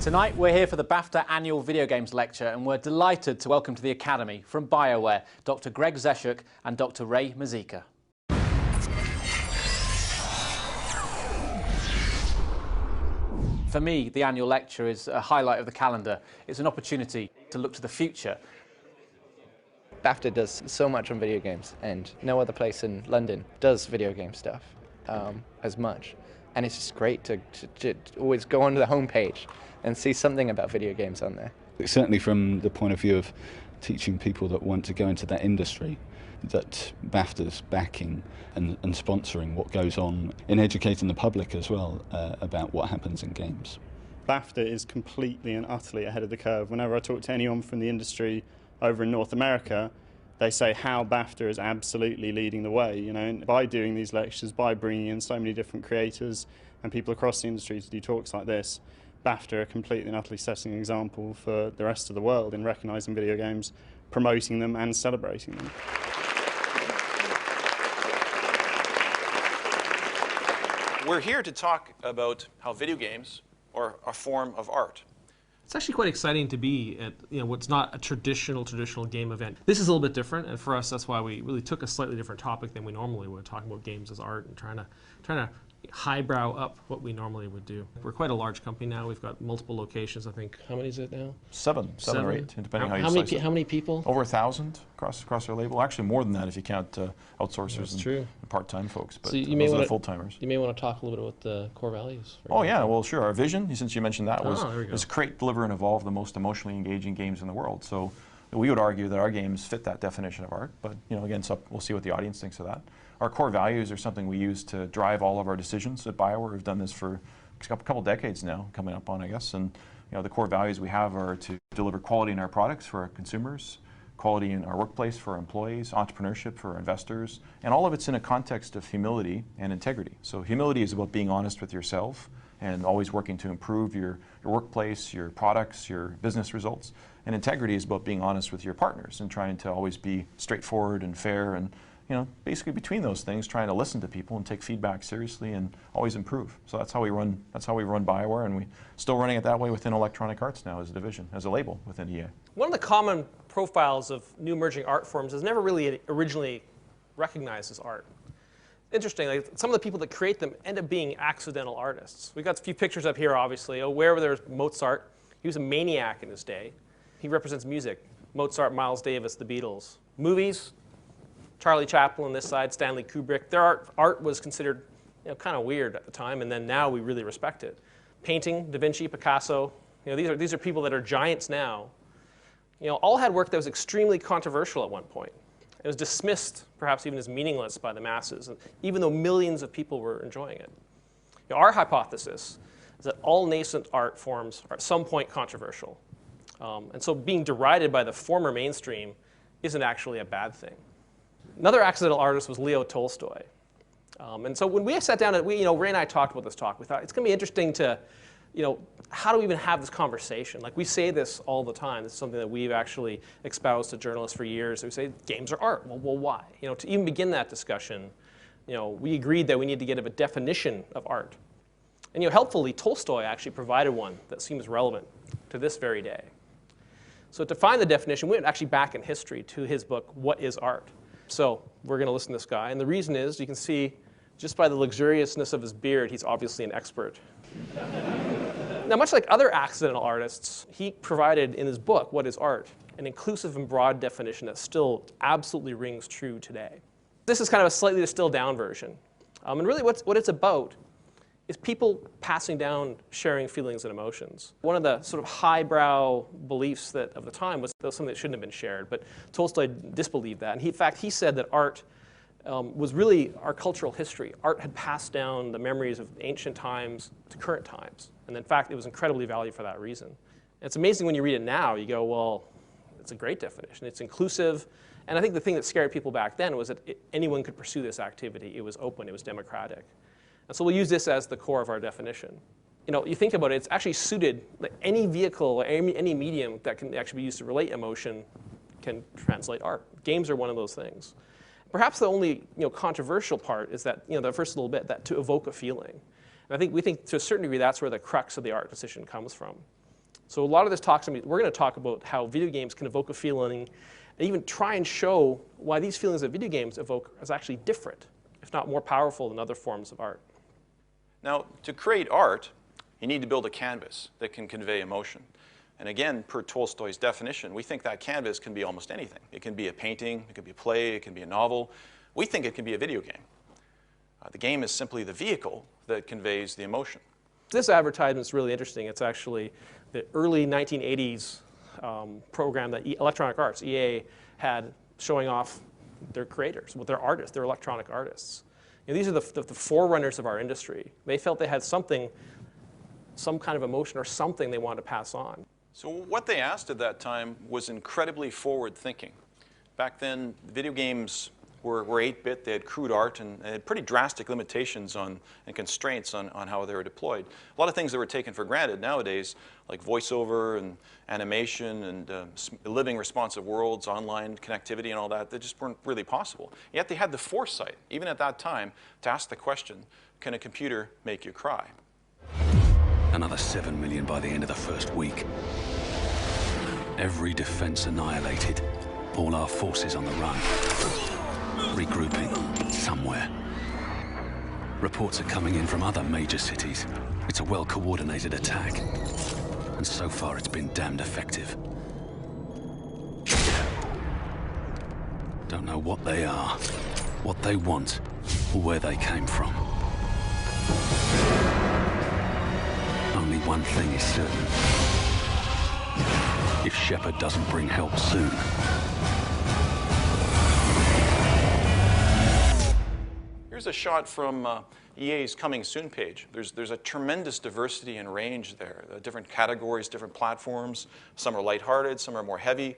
Tonight we're here for the BAFTA annual video games lecture, and we're delighted to welcome to the Academy from BioWare Dr. Greg Zeschuk and Dr. Ray Muzyka. For me, the annual lecture is a highlight of the calendar. It's an opportunity to look to the future. BAFTA does so much on video games, and no other place in London does video game stuff as much. And it's just great to always go onto the homepage and see something about video games on there. Certainly from the point of view of teaching people that want to go into that industry, that BAFTA's backing and sponsoring what goes on in educating the public as well about what happens in games. BAFTA is completely and utterly ahead of the curve. Whenever I talk to anyone from the industry over in North America, they say how BAFTA is absolutely leading the way. You know, and by doing these lectures, by bringing in so many different creators and people across the industry to do talks like this, BAFTA are completely and utterly setting an example for the rest of the world in recognising video games, promoting them and celebrating them. We're here to talk about how video games are a form of art. It's actually quite exciting to be at what's not a traditional game event. This is a little bit different, and for us, that's why we really took a slightly different topic than we normally would, talking about games as art and trying to highbrow up what we normally would do. We're quite a large company now. We've got multiple locations. I think, how many is it now? Seven or eight, depending how you slice it. How many people? Over 1,000 across our label. Actually, more than that if you count outsourcers and part-time folks. But so those are the full-timers. You may want to talk a little bit about the core values. Oh yeah, well sure. Our vision, since you mentioned that, was create, deliver, and evolve the most emotionally engaging games in the world. So we would argue that our games fit that definition of art. But again, so we'll see what the audience thinks of that. Our core values are something we use to drive all of our decisions at BioWare. We've done this for a couple decades now, coming up on, I guess. And the core values we have are to deliver quality in our products for our consumers, quality in our workplace for our employees, entrepreneurship for our investors, and all of it's in a context of humility and integrity. So humility is about being honest with yourself and always working to improve your workplace, your products, your business results. And integrity is about being honest with your partners and trying to always be straightforward and fair and basically between those things, trying to listen to people and take feedback seriously and always improve. So that's how we run BioWare, and we're still running it that way within Electronic Arts now as a division, as a label within EA. One of the common profiles of new emerging art forms is never really originally recognized as art. Interesting, like some of the people that create them end up being accidental artists. We got a few pictures up here, obviously. Wherever there's Mozart, he was a maniac in his day. He represents music. Mozart, Miles Davis, the Beatles. Movies, Charlie Chaplin on this side, Stanley Kubrick. Their art was considered kind of weird at the time, and then now we really respect it. Painting, Da Vinci, Picasso, these are people that are giants now. All had work that was extremely controversial at one point. It was dismissed, perhaps even as meaningless by the masses, even though millions of people were enjoying it. Our hypothesis is that all nascent art forms are at some point controversial. And so being derided by the former mainstream isn't actually a bad thing. Another accidental artist was Leo Tolstoy. And so when we sat down, Ray and I talked about this talk, we thought it's going to be interesting to, how do we even have this conversation? Like we say this all the time. This is something that we've actually espoused to journalists for years. We say games are art. Well, why? To even begin that discussion, we agreed that we need to get a definition of art. And helpfully, Tolstoy actually provided one that seems relevant to this very day. So to find the definition, we went actually back in history to his book, What is Art? So we're going to listen to this guy. And the reason is, you can see, just by the luxuriousness of his beard, he's obviously an expert. Now, much like other accidental artists, he provided in his book, What is Art?, an inclusive and broad definition that still absolutely rings true today. This is kind of a slightly distilled down version. And really what it's about is people passing down sharing feelings and emotions. One of the sort of highbrow beliefs of the time was that was something that shouldn't have been shared, but Tolstoy disbelieved that. And in fact, he said that art was really our cultural history. Art had passed down the memories of ancient times to current times. And in fact, it was incredibly valued for that reason. And it's amazing when you read it now, you go, well, it's a great definition. It's inclusive. And I think the thing that scared people back then was that anyone could pursue this activity. It was open. It was democratic. And so we'll use this as the core of our definition. You think about it, it's actually suited, like any vehicle or any medium that can actually be used to relate emotion can translate art. Games are one of those things. Perhaps the only controversial part is that the first little bit, that to evoke a feeling. And we think to a certain degree that's where the crux of the art decision comes from. So a lot of this talks, we're going to talk about how video games can evoke a feeling and even try and show why these feelings that video games evoke is actually different, if not more powerful than other forms of art. Now, to create art, you need to build a canvas that can convey emotion. And again, per Tolstoy's definition, we think that canvas can be almost anything. It can be a painting, it can be a play, it can be a novel. We think it can be a video game. The game is simply the vehicle that conveys the emotion. This advertisement is really interesting. It's actually the early 1980s program that Electronic Arts, EA, had showing off their creators, with their artists, their electronic artists. You know, these are the forerunners of our industry. They felt they had something, some kind of emotion or something they wanted to pass on. So what they asked at that time was incredibly forward-thinking. Back then, video games were 8-bit, they had crude art, and had pretty drastic limitations on, and constraints on how they were deployed. A lot of things that were taken for granted nowadays, like voiceover and animation and living responsive worlds, online connectivity and all that, they just weren't really possible. Yet they had the foresight, even at that time, to ask the question, can a computer make you cry? Another 7 million by the end of the first week. Every defense annihilated. All our forces on the run. Regrouping somewhere. Reports are coming in from other major cities. It's a well-coordinated attack. And so far it's been damned effective. Don't know what they are, what they want, or where they came from. Only one thing is certain. If Shepard doesn't bring help soon, here's a shot from EA's Coming Soon page. There's a tremendous diversity and range there. Different categories, different platforms. Some are lighthearted, some are more heavy.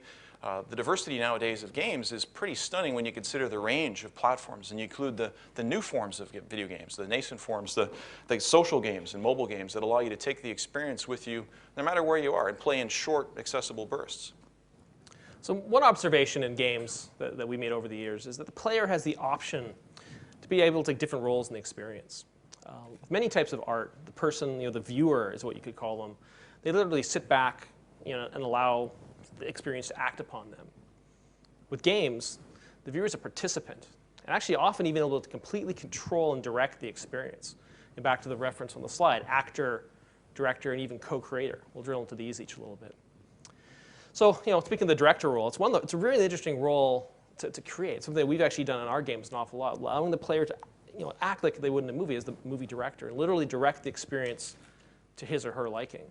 The diversity nowadays of games is pretty stunning when you consider the range of platforms, and you include the new forms of video games, the nascent forms, the social games and mobile games that allow you to take the experience with you no matter where you are and play in short, accessible bursts. So one observation in games that we made over the years is that the player has the option to be able to take different roles in the experience. With many types of art, the person, the viewer is what you could call them. They literally sit back, and allow the experience to act upon them. With games, the viewer is a participant, and actually often even able to completely control and direct the experience. And back to the reference on the slide, actor, director, and even co-creator. We'll drill into these each a little bit. So, speaking of the director role, it's a really interesting role to create. Something that we've actually done in our games an awful lot, allowing the player to act like they would in a movie as the movie director, and literally direct the experience to his or her liking.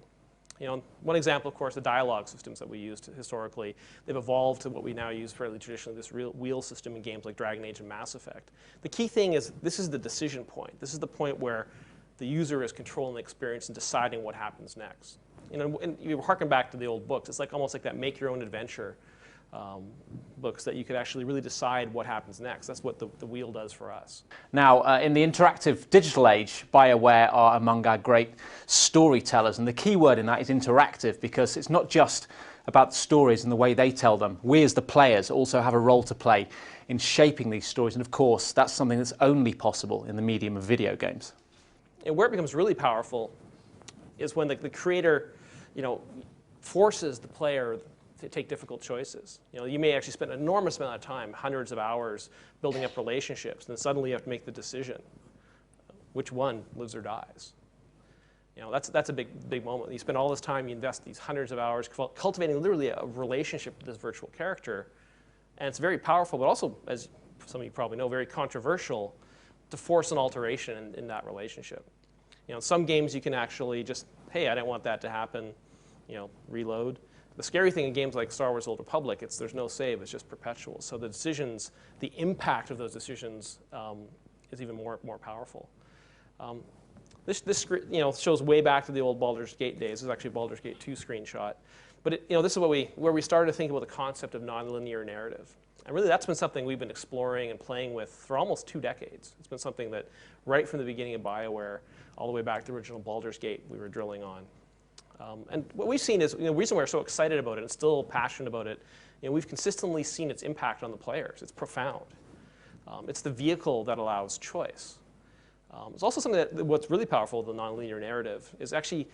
One example, of course, the dialogue systems that we used historically. They've evolved to what we now use fairly traditionally, this real wheel system in games like Dragon Age and Mass Effect. The key thing is this is the decision point. This is the point where the user is controlling the experience and deciding what happens next. And you harken back to the old books. It's almost like that make your own adventure books that you could actually really decide what happens next. That's what the wheel does for us. Now, in the interactive digital age, BioWare are among our great storytellers, and the key word in that is interactive, because it's not just about the stories and the way they tell them. We as the players also have a role to play in shaping these stories, and of course that's something that's only possible in the medium of video games. And where it becomes really powerful is when the creator forces the player to take difficult choices. You may actually spend an enormous amount of time, hundreds of hours, building up relationships, and then suddenly you have to make the decision. Which one lives or dies? That's a big moment. You spend all this time, you invest these hundreds of hours cultivating literally a relationship with this virtual character, and it's very powerful, but also, as some of you probably know, very controversial to force an alteration in that relationship. In some games you can actually just, hey, I don't want that to happen, reload. The scary thing in games like Star Wars: Old Republic, there's no save, it's just perpetual. So the decisions, the impact of those decisions is even more powerful. This shows way back to the old Baldur's Gate days. This is actually a Baldur's Gate 2 screenshot. But this is where we started to think about the concept of nonlinear narrative. And really that's been something we've been exploring and playing with for almost 2 decades. It's been something that right from the beginning of BioWare, all the way back to the original Baldur's Gate, we were drilling on. And what we've seen is, the reason we're so excited about it and still passionate about it, we've consistently seen its impact on the players. It's profound. It's the vehicle that allows choice. It's also something that what's really powerful of the nonlinear narrative is actually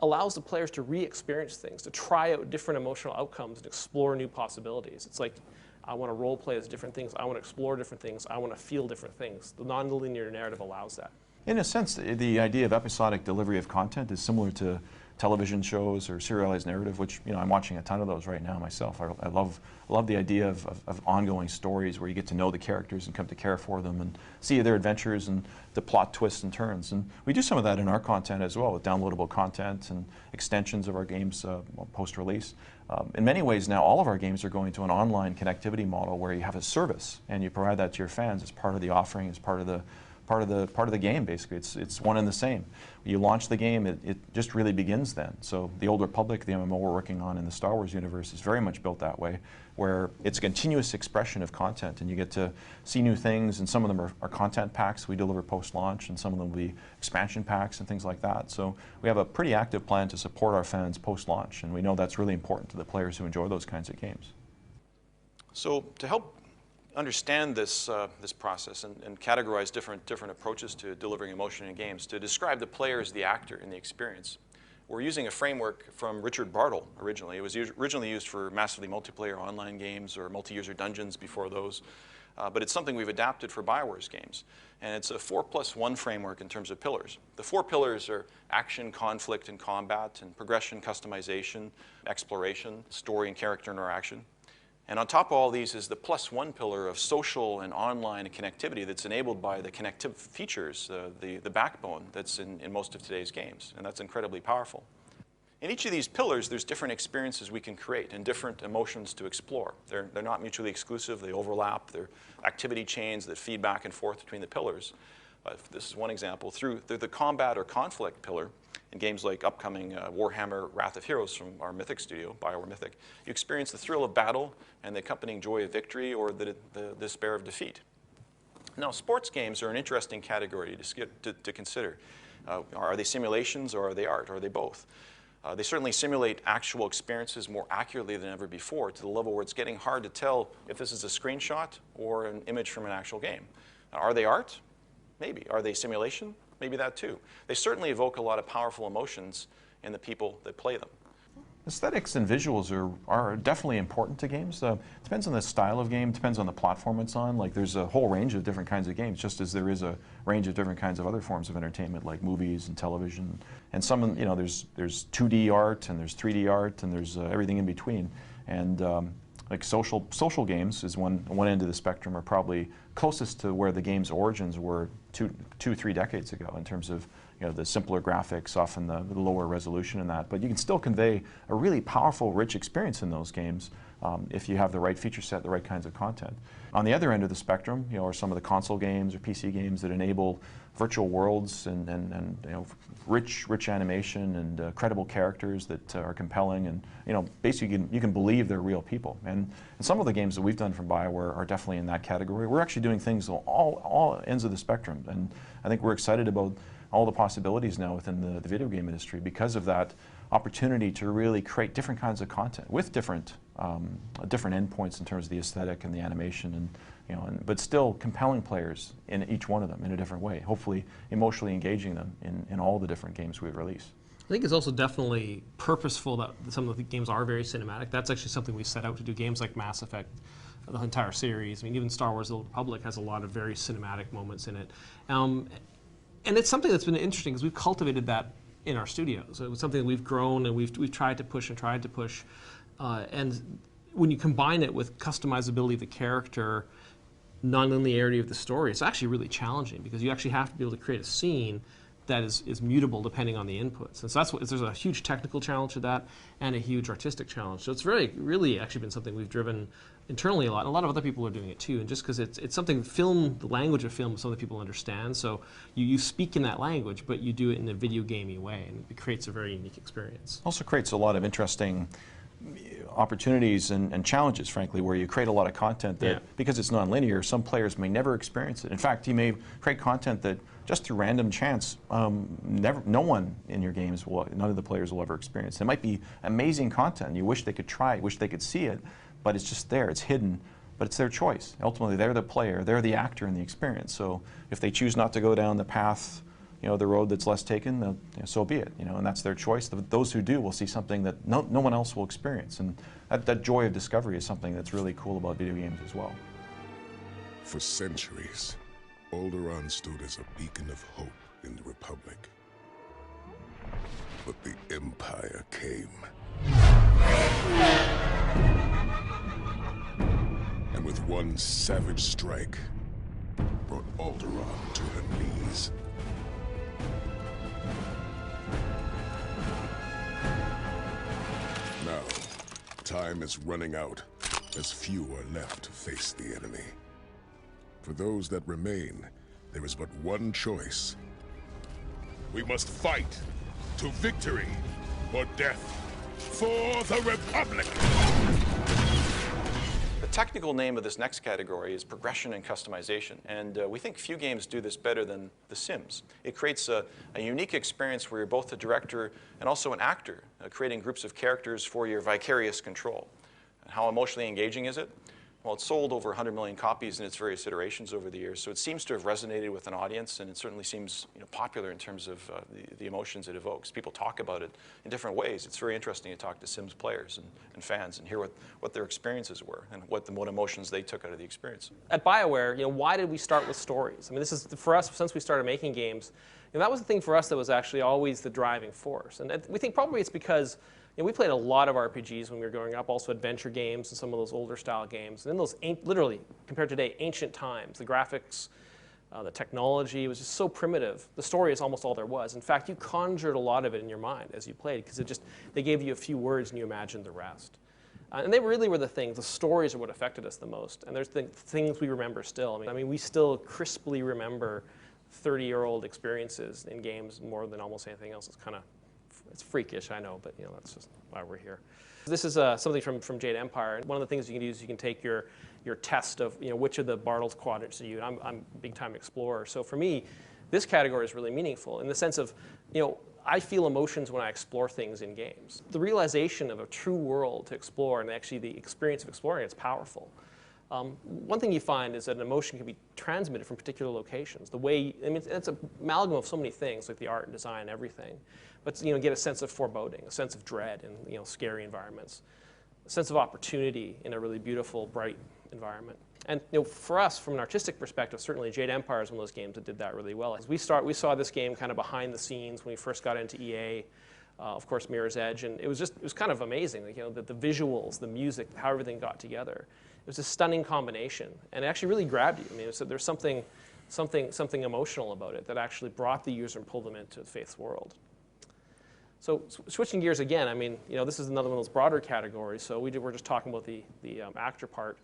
allows the players to re-experience things, to try out different emotional outcomes and explore new possibilities. It's like, I want to role play as different things, I want to explore different things, I want to feel different things. The nonlinear narrative allows that. In a sense, the idea of episodic delivery of content is similar to television shows or serialized narrative, which I'm watching a ton of those right now myself. I love the idea of ongoing stories where you get to know the characters and come to care for them and see their adventures and the plot twists and turns. And we do some of that in our content as well, with downloadable content and extensions of our games post-release. In many ways now, all of our games are going to an online connectivity model where you have a service and you provide that to your fans as part of the offering, as part of the game. Basically, it's one and the same. You launch the game, it just really begins then. So the Old Republic, the MMO we're working on in the Star Wars universe, is very much built that way, where it's a continuous expression of content, and you get to see new things. And some of them are content packs we deliver post-launch, and some of them will be expansion packs and things like that. So we have a pretty active plan to support our fans post-launch, and we know that's really important to the players who enjoy those kinds of games. So to help understand this process and categorize different approaches to delivering emotion in games, to describe the player as the actor in the experience, we're using a framework from Richard Bartle originally. It was originally used for massively multiplayer online games or multi-user dungeons before those, but it's something we've adapted for BioWare's games. And it's a 4+1 framework in terms of pillars. The 4 pillars are action, conflict, and combat, and progression, customization, exploration, story, and character interaction. And on top of all these is the +1 pillar of social and online connectivity that's enabled by the connective features, the backbone that's in most of today's games. And that's incredibly powerful. In each of these pillars, there's different experiences we can create and different emotions to explore. They're not mutually exclusive. They overlap. They're activity chains that feed back and forth between the pillars. This is one example. Through the combat or conflict pillar, in games like upcoming Warhammer Wrath of Heroes from our Mythic studio, BioWare Mythic, you experience the thrill of battle and the accompanying joy of victory or the despair of defeat. Now, sports games are an interesting category to consider. Are they simulations or are they art, or are they both? They certainly simulate actual experiences more accurately than ever before, to the level where it's getting hard to tell if this is a screenshot or an image from an actual game. Are they art? Maybe. Are they simulation? Maybe that too. They certainly evoke a lot of powerful emotions in the people that play them. Aesthetics and visuals are definitely important to games. It depends on the style of game, depends on the platform it's on. Like, there's a whole range of different kinds of games, just as there is a range of different kinds of other forms of entertainment, like movies and television. And some, there's 2D art, and there's 3D art, and there's everything in between. And like social games is one end of the spectrum, are probably closest to where the game's origins were 2-3 decades ago, in terms of the simpler graphics, often the lower resolution in that. But you can still convey a really powerful, rich experience in those games if you have the right feature set, the right kinds of content. On the other end of the spectrum, are some of the console games or PC games that enable virtual worlds and rich animation and credible characters that are compelling, and basically you can believe they're real people. And some of the games that we've done from BioWare are definitely in that category. We're actually doing things on all ends of the spectrum, and I think we're excited about all the possibilities now within the video game industry because of that opportunity to really create different kinds of content with different endpoints in terms of the aesthetic and the animation, but still compelling players in each one of them in a different way, hopefully emotionally engaging them in all the different games we release. I think it's also definitely purposeful that some of the games are very cinematic. That's actually something we set out to do. Games like Mass Effect, the entire series, I mean, even Star Wars: The Old Republic has a lot of very cinematic moments in it. And it's something that's been interesting because we've cultivated that in our studio. So it was something that we've grown and we've tried to push. And when you combine it with customizability of the character, non-linearity of the story, it's actually really challenging because you actually have to be able to create a scene that is mutable depending on the inputs. And so there's a huge technical challenge to that and a huge artistic challenge. So it's really actually been something we've driven internally a lot. And a lot of other people are doing it too. And just because it's something, the language of film is something people understand. So you speak in that language, but you do it in a video gamey way, and it creates a very unique experience. Also creates a lot of interesting opportunities and challenges, frankly, where you create a lot of content that, because it's non-linear, some players may never experience it. In fact, you may create content that just through random chance, no one in your games none of the players will ever experience. It might be amazing content. You wish they could try it, wish they could see it, but it's just there, it's hidden but it's their choice. Ultimately, they're the player, they're the actor in the experience. So if they choose not to go down the path, the road that's less taken, so be it. And that's their choice. Those who do will see something that no one else will experience, and that joy of discovery is something that's really cool about video games as well. For centuries, Alderaan stood as a beacon of hope in the Republic. But the Empire came. And with one savage strike, brought Alderaan to her knees. Now, time is running out, as few are left to face the enemy. For those that remain, there is but one choice. We must fight to victory or death for the Republic! The technical name of this next category is progression and customization, and we think few games do this better than The Sims. It creates a unique experience where you're both a director and also an actor, creating groups of characters for your vicarious control. And how emotionally engaging is it? Well, it's sold over 100 million copies in its various iterations over the years, so it seems to have resonated with an audience, and it certainly seems popular in terms of the emotions it evokes. People talk about it in different ways. It's very interesting to talk to Sims players and fans and hear what their experiences were and what emotions they took out of the experience. At BioWare, why did we start with stories? I mean, this is, for us, since we started making games, that was the thing for us that was actually always the driving force. And we think probably it's because we played a lot of RPGs when we were growing up, also adventure games and some of those older style games. And in those, literally, compared to today, ancient times, the graphics, the technology was just so primitive. The story is almost all there was. In fact, you conjured a lot of it in your mind as you played, because they gave you a few words and you imagined the rest. And they really were the things. The stories are what affected us the most. And there's things we remember still. I mean, we still crisply remember 30-year-old experiences in games more than almost anything else. It's freakish, I know, but that's just why we're here. This is something from Jade Empire. One of the things you can do is you can take your test of which of the Bartles quadrants are you. I'm a big-time explorer, so for me, this category is really meaningful in the sense of I feel emotions when I explore things in games. The realization of a true world to explore and actually the experience of exploring it's powerful. One thing you find is that an emotion can be transmitted from particular locations. The way, it's an amalgam of so many things, like the art and design and everything. But get a sense of foreboding, a sense of dread in scary environments, a sense of opportunity in a really beautiful, bright environment. And for us, from an artistic perspective, certainly Jade Empire is one of those games that did that really well. As we saw this game kind of behind the scenes when we first got into EA. Of course, Mirror's Edge, and it was kind of amazing. The visuals, the music, how everything got together. It was a stunning combination, and it actually really grabbed you. There's something emotional about it that actually brought the user and pulled them into Faith's world. So switching gears again, this is another one of those broader categories. So we're just talking about the actor part.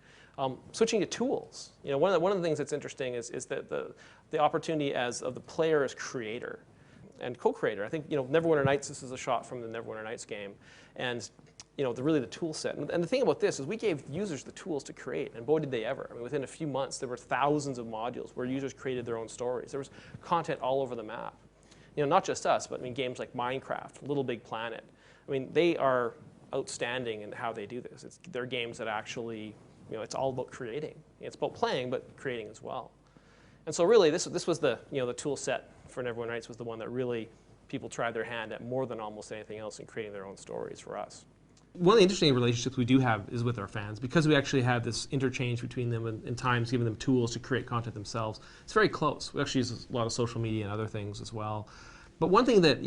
Switching to tools. One of the things that's interesting is that the opportunity of the player as creator and co-creator. I think Neverwinter Nights. This is a shot from the Neverwinter Nights game, and really the tool set. And the thing about this is we gave users the tools to create, and boy did they ever. Within a few months there were thousands of modules where users created their own stories. There was content all over the map. Not just us, but games like Minecraft, Little Big Planet. They are outstanding in how they do this. They're games that actually, it's all about creating. It's about playing, but creating as well. And so really, this was the tool set for Neverwinter Nights was the one that really people tried their hand at more than almost anything else in creating their own stories for us. One of the interesting relationships we do have is with our fans. Because we actually have this interchange between them and in times giving them tools to create content themselves, it's very close. We actually use a lot of social media and other things as well. But one thing that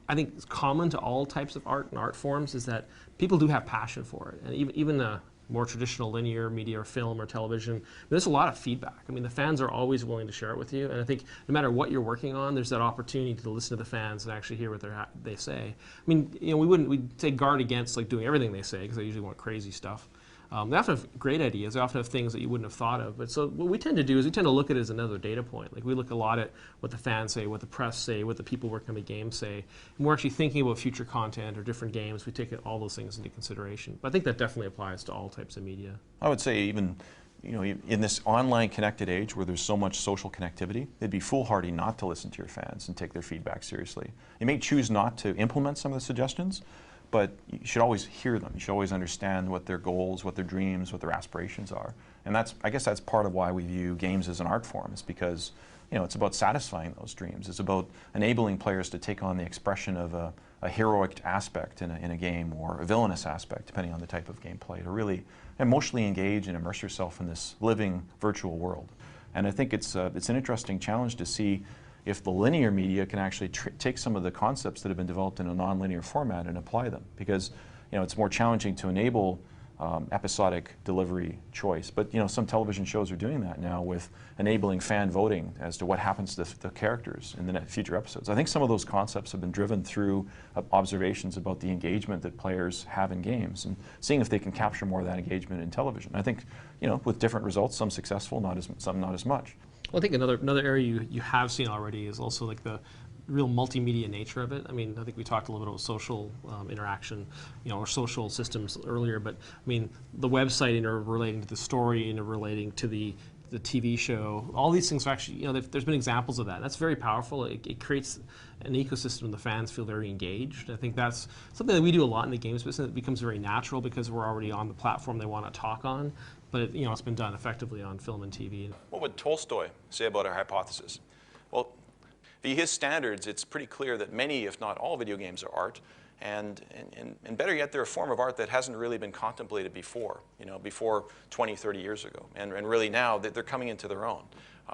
I think is common to all types of art and art forms is that people do have passion for it. And even more traditional linear media or film or television, there's a lot of feedback. The fans are always willing to share it with you, and I think no matter what you're working on, there's that opportunity to listen to the fans and actually hear what they say. We'd say guard against doing everything they say, because they usually want crazy stuff. They often have great ideas. They often have things that you wouldn't have thought of. But so what we tend to do is we tend to look at it as another data point. We look a lot at what the fans say, what the press say, what the people working on the game say. And we're actually thinking about future content or different games. We take all those things into consideration. But I think that definitely applies to all types of media. I would say even in this online connected age where there's so much social connectivity, it'd be foolhardy not to listen to your fans and take their feedback seriously. You may choose not to implement some of the suggestions, but you should always hear them. You should always understand what their goals, what their dreams, what their aspirations are. And I guess that's part of why we view games as an art form, is because it's about satisfying those dreams. It's about enabling players to take on the expression of a heroic aspect in a game, or a villainous aspect, depending on the type of gameplay, to really emotionally engage and immerse yourself in this living virtual world. And I think it's an interesting challenge to see if the linear media can actually take some of the concepts that have been developed in a non-linear format and apply them, because it's more challenging to enable episodic delivery choice. But some television shows are doing that now with enabling fan voting as to what happens to the characters in the future episodes. I think some of those concepts have been driven through observations about the engagement that players have in games, and seeing if they can capture more of that engagement in television. I think with different results, some successful, some not as much. Well, I think another area you have seen already is also like the real multimedia nature of it. I mean, I think we talked a little bit about social interaction, or social systems earlier, but I mean, the website interrelating to the story, interrelating to the TV show, all these things are actually, there's been examples of that. That's very powerful. It creates an ecosystem and the fans feel very engaged. I think that's something that we do a lot in the games business. It becomes very natural because we're already on the platform they want to talk on, but it's been done effectively on film and TV. What would Tolstoy say about our hypothesis? Well, via his standards, it's pretty clear that many, if not all, video games are art, and better yet, they're a form of art that hasn't really been contemplated before, before 20, 30 years ago. And really now, they're coming into their own.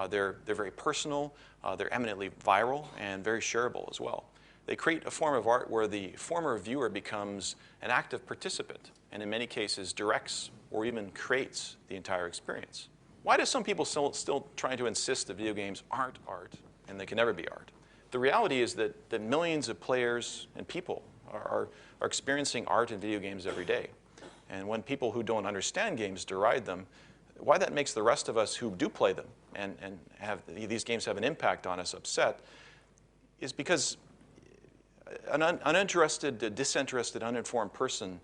They're very personal, they're eminently viral, and very shareable as well. They create a form of art where the former viewer becomes an active participant, and in many cases directs or even creates the entire experience. Why do some people still try to insist that video games aren't art and they can never be art? The reality is that millions of players and people are experiencing art in video games every day. And when people who don't understand games deride them, why that makes the rest of us who do play them and have these games have an impact on us upset is because an uninterested, disinterested, uninformed person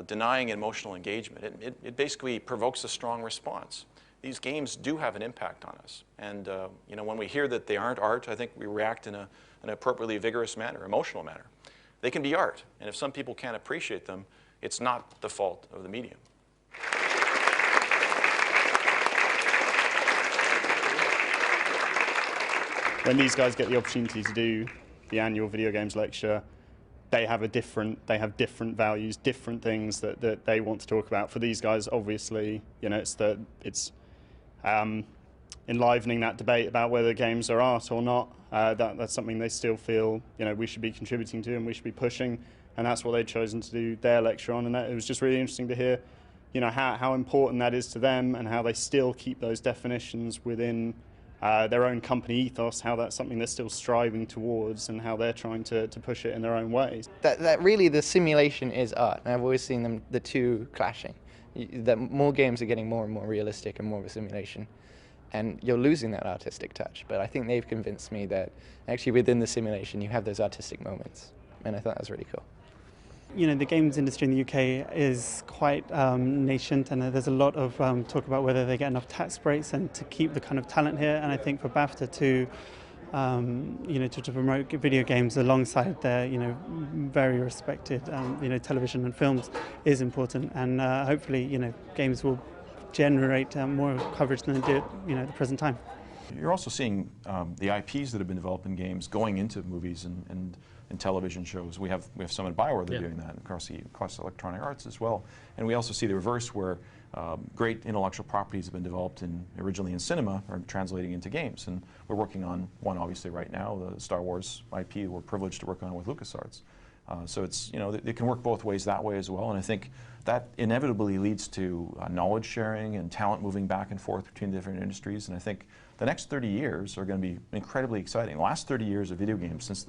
denying emotional engagement, it basically provokes a strong response. These games do have an impact on us. And when we hear that they aren't art, I think we react in an appropriately vigorous manner, emotional manner. They can be art, and if some people can't appreciate them, it's not the fault of the medium. When these guys get the opportunity to do the annual video games lecture, they have different values, different things that they want to talk about. For these guys, obviously, it's enlivening that debate about whether games are art or not. That's something they still feel we should be contributing to and we should be pushing, and that's what they've chosen to do their lecture on. And it was just really interesting to hear how important that is to them and how they still keep those definitions within their own company ethos, how that's something they're still striving towards and how they're trying to push it in their own ways. That really, the simulation is art, and I've always seen the two clashing. That more games are getting more and more realistic and more of a simulation, and you're losing that artistic touch. But I think they've convinced me that actually within the simulation you have those artistic moments, and I thought that was really cool. The games industry in the UK is quite nascent, and there's a lot of talk about whether they get enough tax breaks and to keep the kind of talent here. And I think for BAFTA to promote video games alongside their very respected television and films is important, and hopefully games will generate more coverage than they do at the present time. You're also seeing the IPs that have been developed in games going into movies and television shows. We have some at BioWare that are doing that, across Electronic Arts as well. And we also see the reverse, where great intellectual properties have been developed originally in cinema are translating into games. And we're working on one obviously right now, the Star Wars IP we're privileged to work on with LucasArts. So it's, it can work both ways that way as well. And I think that inevitably leads to knowledge sharing and talent moving back and forth between the different industries. And I think the next 30 years are going to be incredibly exciting. The last 30 years of video games since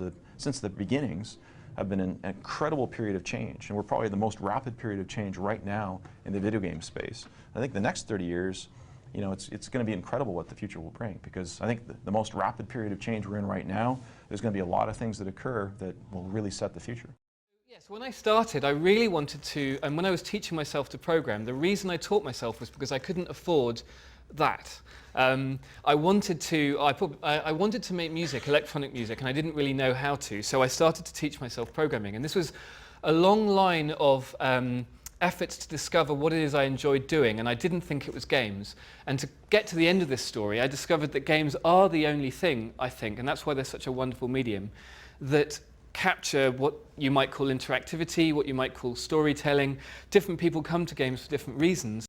the beginnings have been an incredible period of change. And we're probably the most rapid period of change right now in the video game space. I think the next 30 years, it's going to be incredible what the future will bring, because I think the most rapid period of change we're in right now, there's going to be a lot of things that occur that will really set the future. Yes, when I started, I really wanted to, and when I was teaching myself to program, the reason I taught myself was because I couldn't afford that. I wanted to make music, electronic music, and I didn't really know how to, so I started to teach myself programming. And this was a long line of efforts to discover what it is I enjoyed doing, and I didn't think it was games. And to get to the end of this story, I discovered that games are the only thing, I think, and that's why they're such a wonderful medium, that capture what you might call interactivity, what you might call storytelling. Different people come to games for different reasons.